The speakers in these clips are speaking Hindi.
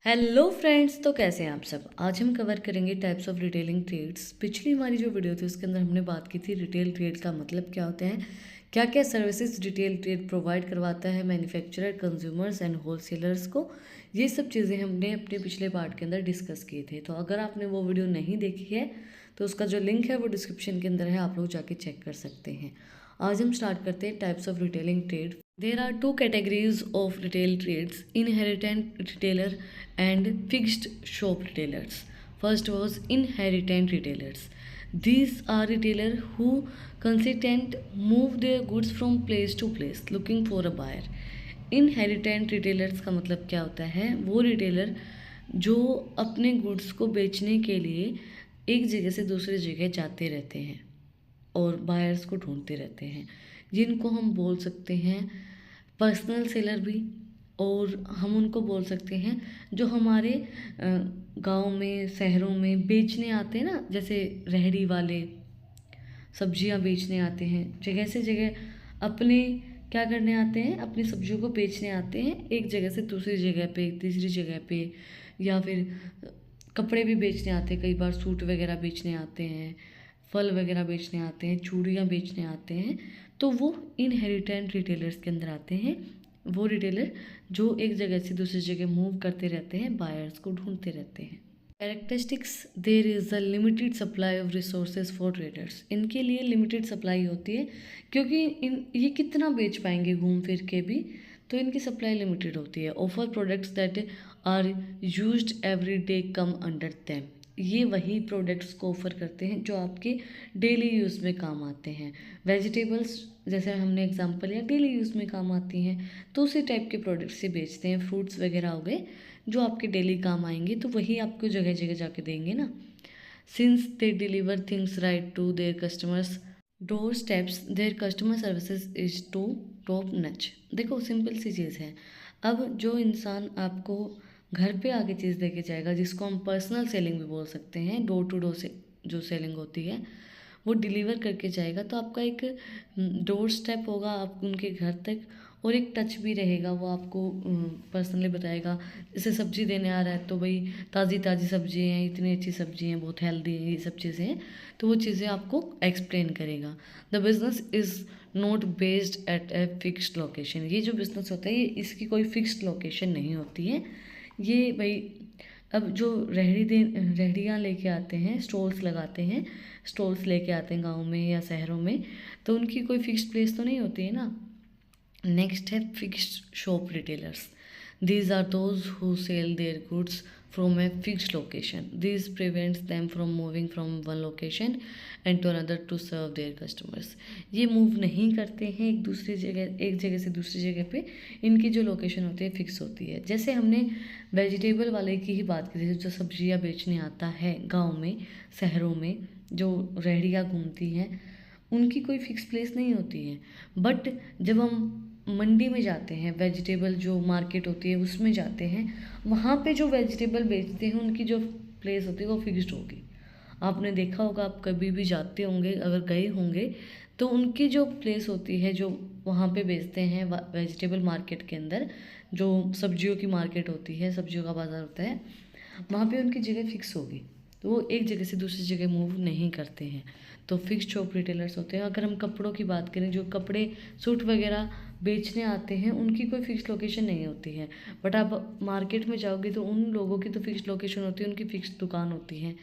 हेलो फ्रेंड्स, तो कैसे हैं आप सब। आज हम कवर करेंगे टाइप्स ऑफ रिटेलिंग ट्रेड्स। पिछली हमारी जो वीडियो थी उसके अंदर हमने बात की थी रिटेल ट्रेड का मतलब क्या होते हैं, क्या क्या सर्विसेज रिटेल ट्रेड प्रोवाइड करवाता है मैन्युफैक्चरर, कंज्यूमर्स एंड होलसेलर्स को। ये सब चीज़ें हमने अपने पिछले पार्ट के अंदर डिस्कस किए थे। तो अगर आपने वो वीडियो नहीं देखी है तो उसका जो लिंक है वो डिस्क्रिप्शन के अंदर है, आप लोग जाके चेक कर सकते हैं। आज हम स्टार्ट करते हैं types of retailing trade. There are two categories of retail trades: inheritant retailer and fixed shop retailers. First was inheritant retailers. These are retailers who consistent move their goods from place to place looking for a buyer. Inheritant retailers का मतलब क्या होता है? वो रिटेलर जो अपने गुड्स को बेचने के लिए एक जगह से दूसरी जगह जाते रहते हैं और बायर्स को ढूंढते रहते हैं, जिनको हम बोल सकते हैं पर्सनल सेलर भी। और हम उनको बोल सकते हैं जो हमारे गांव में, शहरों में बेचने आते हैं ना, जैसे रेहड़ी वाले सब्जियां बेचने आते हैं। जगह से जगह अपने क्या करने आते हैं, अपनी सब्जियों को बेचने आते हैं, एक जगह से दूसरी जगह पे, तीसरी जगह पे। या फिर कपड़े भी बेचने आते हैं, कई बार सूट वगैरह बेचने आते हैं, फल वगैरह बेचने आते हैं, चूड़ियाँ बेचने आते हैं। तो वो इनहेरिटेंट रिटेलर्स के अंदर आते हैं। वो रिटेलर जो एक जगह से दूसरी जगह मूव करते रहते हैं, बायर्स को ढूंढते रहते हैं। Characteristics: there is a limited supply of resources for traders. इनके लिए लिमिटेड सप्लाई होती है, क्योंकि ये कितना बेच पाएंगे घूम फिर के भी, तो इनकी सप्लाई लिमिटेड होती है। Offer products that are used every day come under them. ये वही प्रोडक्ट्स को ऑफर करते हैं जो आपके डेली यूज़ में काम आते हैं। वेजिटेबल्स, जैसे हमने एग्जांपल लिया, डेली यूज़ में काम आती हैं, तो उसी टाइप के प्रोडक्ट्स से बेचते हैं। फ्रूट्स वगैरह हो गए जो आपके डेली काम आएंगे, तो वही आपको जगह जगह जाके देंगे ना। Since they deliver things right to their customers door steps, their customer services is too top notch. देखो, सिंपल सी चीज़ है। अब जो इंसान आपको घर पे आके चीज़ दे के जाएगा, जिसको हम पर्सनल सेलिंग भी बोल सकते हैं, डोर टू डोर से जो सेलिंग होती है, वो डिलीवर करके जाएगा, तो आपका एक डोर स्टेप होगा आप उनके घर तक, और एक टच भी रहेगा। वो आपको पर्सनली बताएगा। जैसे सब्जी देने आ रहा है तो भाई ताज़ी ताज़ी सब्जी हैं, इतनी अच्छी सब्जी हैं, बहुत हेल्दी हैं, ये सब चीज़ें हैं, तो वो चीज़ें आपको एक्सप्लेन करेगा। The business is not based eight a fixed location. ये जो बिज़नेस होता है, ये इसकी कोई फिक्स्ड लोकेशन नहीं होती है। ये भाई, अब जो रेहड़ियाँ लेके आते हैं, स्टॉल्स लगाते हैं, स्टॉल्स लेके आते हैं गाँव में या शहरों में, तो उनकी कोई फिक्स्ड प्लेस तो नहीं होती है ना। नेक्स्ट है fixed shop retailers. These are those who sell their goods from a fixed location. This prevents them from moving from one location and to another to serve their customers. ये मूव नहीं करते हैं एक जगह से दूसरी जगह पे। इनकी जो लोकेशन होती है फिक्स होती है। जैसे हमने वेजिटेबल वाले की ही बात की थी, जो सब्जियां बेचने आता है गांव में, शहरों में, जो रेहड़ियाँ घूमती हैं, उनकी कोई फिक्स प्लेस नहीं होती है। बट जब हम मंडी में जाते हैं, वेजिटेबल जो मार्केट होती है उसमें जाते हैं, वहाँ पे जो वेजिटेबल बेचते हैं उनकी जो प्लेस होती है वो फिक्स्ड होगी। आपने देखा होगा, आप कभी भी जाते होंगे, अगर गए होंगे, तो उनकी जो प्लेस होती है, जो वहाँ पे बेचते हैं वेजिटेबल मार्केट के अंदर, जो सब्जियों की मार्केट होती है, सब्जियों का बाज़ार होता है, वहाँ पे उनकी जगह फिक्स होगी। तो वो एक जगह से दूसरी जगह मूव नहीं करते हैं। तो फिक्स्ड शॉप रिटेलर्स होते हैं। अगर हम कपड़ों की बात करें, जो कपड़े सूट वगैरह बेचने आते हैं, उनकी कोई फिक्स्ड लोकेशन नहीं होती है। बट आप मार्केट में जाओगे तो उन लोगों की तो फिक्स्ड लोकेशन होती है, उनकी फिक्स्ड दुकान होती है।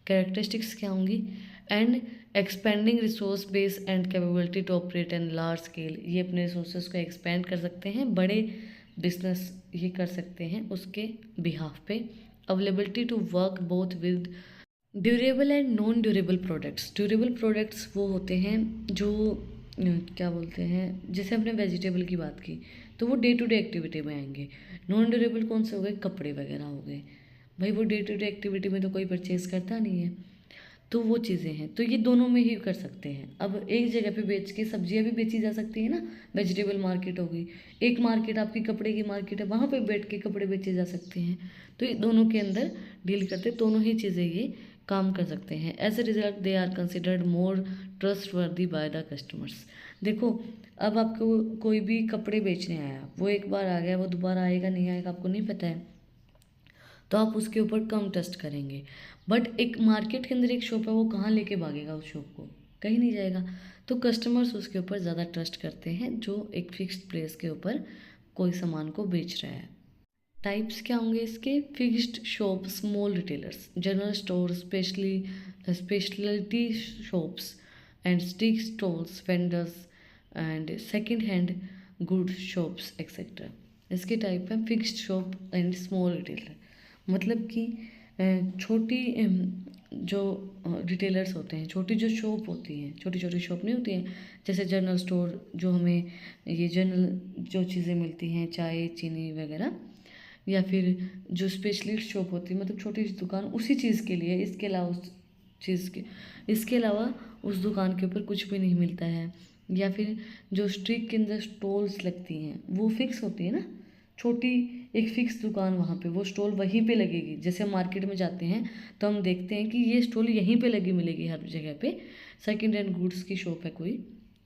कैरेक्टरिस्टिक्स क्या होंगी? And expanding resource base and capability to operate an large scale. ये अपने रिसोर्सेज को एक्सपेंड कर सकते हैं, बड़े बिजनेस ये कर सकते हैं उसके बिहाफ पे। Availability to work both with durable and non durable products. Durable products वो होते हैं जो क्या बोलते हैं, जैसे हमने वेजिटेबल की बात की, तो वो डे टू डे एक्टिविटी में आएंगे। नॉन ड्यूरेबल कौन से हो गए? कपड़े वगैरह हो गए। भाई वो डे टू डे एक्टिविटी में तो कोई परचेज़ करता नहीं है, तो वो चीज़ें हैं। तो ये दोनों में ही कर सकते हैं। अब एक जगह पे बेच के सब्जियां भी बेची जा सकती है ना, वेजिटेबल मार्केट हो गई। एक मार्केट आपकी कपड़े की मार्केट है, वहाँ पे बैठ के कपड़े बेचे जा सकते हैं। तो ये दोनों के अंदर डील करते, दोनों ही चीज़ें ये काम कर सकते हैं। As a result they are considered more trustworthy by the customers. देखो, अब आपको कोई भी कपड़े बेचने आया, वो एक बार आ गया, वो दोबारा आएगा नहीं आएगा आपको नहीं पता है। तो आप उसके ऊपर कम ट्रस्ट करेंगे। बट एक मार्केट के अंदर एक शॉप है, वो कहाँ लेके भागेगा उस शॉप को? कहीं नहीं जाएगा। तो कस्टमर्स उसके ऊपर ज़्यादा ट्रस्ट करते हैं जो एक फिक्स्ड प्लेस के ऊपर कोई सामान को बेच रहा है। टाइप्स क्या होंगे इसके? Fixed shop, small retailers, general store, speciality shops and stick stalls, vendors and second hand good shops etcetera. इसके टाइप है fixed shop and small retailer. मतलब कि छोटी जो रिटेलर्स होते हैं, छोटी जो शॉप होती हैं, छोटी छोटी शॉप नहीं होती हैं, जैसे जनरल स्टोर जो हमें ये जनरल जो चीज़ें मिलती हैं, चाय चीनी वगैरह, या फिर जो स्पेशलिस्ट शॉप होती है, मतलब छोटी सी दुकान उसी चीज़ के लिए, इसके अलावा उस चीज़ के इसके अलावा उस दुकान के ऊपर कुछ भी नहीं मिलता है। या फिर जो स्ट्रीट के अंदर स्टॉल्स लगती हैं वो फिक्स होती है ना, छोटी एक फिक्स दुकान, वहाँ पे वो स्टॉल वहीं पे लगेगी। जैसे हम मार्केट में जाते हैं तो हम देखते हैं कि ये स्टॉल यहीं पे लगी मिलेगी हर जगह पे, सेकंड हैंड गुड्स की शॉप है कोई,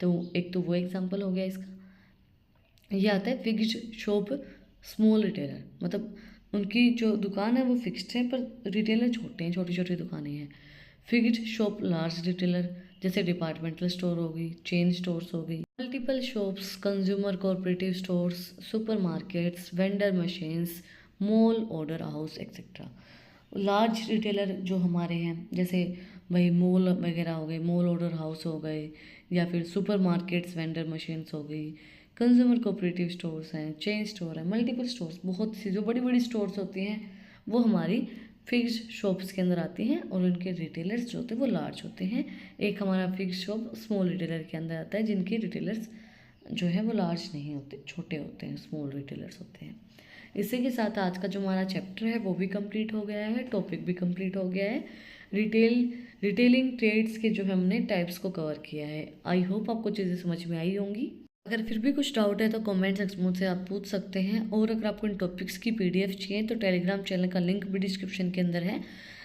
तो एक तो वो एग्जांपल हो गया इसका। ये आता है फिक्स्ड शॉप स्मॉल रिटेलर, मतलब उनकी जो दुकान है वो फिक्स्ड है पर रिटेलर छोटे हैं, छोटी छोटी दुकानें हैं। फिक्स्ड शॉप लार्ज रिटेलर, जैसे डिपार्टमेंटल स्टोर हो गई, चेन स्टोर्स हो गई, multiple shops, consumer cooperative stores, super markets, vendor machines, mall, order house etcetera. Large retailer जो हमारे हैं, जैसे भाई मॉल वगैरह हो गए, मॉल ऑर्डर हाउस हो गए, या फिर सुपर मार्केट्स, वेंडर मशीन्स हो गई, कंज्यूमर कोऑपरेटिव स्टोर्स हैं, चेन स्टोर है, मल्टीपल स्टोर्स, बहुत सी जो बड़ी बड़ी स्टोर्स होती हैं वो हमारी फिक्स्ड शॉप्स के अंदर आती हैं, और उनके रिटेलर्स जो होते हैं वो लार्ज होते हैं। एक हमारा फिक्स्ड शॉप स्मॉल रिटेलर के अंदर आता है, जिनके रिटेलर्स जो है वो लार्ज नहीं होते, छोटे होते हैं, स्मॉल रिटेलर्स होते हैं। इसी के साथ आज का जो हमारा चैप्टर है वो भी कंप्लीट हो गया है, टॉपिक भी कंप्लीट हो गया है। रिटेलिंग ट्रेड्स के जो हमने टाइप्स को कवर किया है। आई होप आपको चीज़ें समझ में आई होंगी। अगर फिर भी कुछ डाउट है तो कमेंट सेक्शन मुझसे आप पूछ सकते हैं, और अगर आपको इन टॉपिक्स की PDF चाहिए तो टेलीग्राम चैनल का लिंक भी डिस्क्रिप्शन के अंदर है,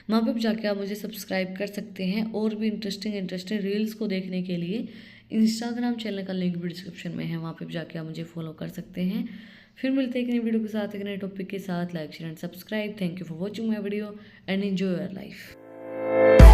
वहाँ पर जाके आप मुझे सब्सक्राइब कर सकते हैं। और भी इंटरेस्टिंग रील्स को देखने के लिए इंस्टाग्राम चैनल का लिंक भी डिस्क्रिप्शन में है, वहाँ पर जाके आप मुझे फॉलो कर सकते हैं। फिर मिलते हैं एक नई वीडियो के साथ, एक नए टॉपिक के साथ। Like share and subscribe. Thank you for watching my video and enjoy your life.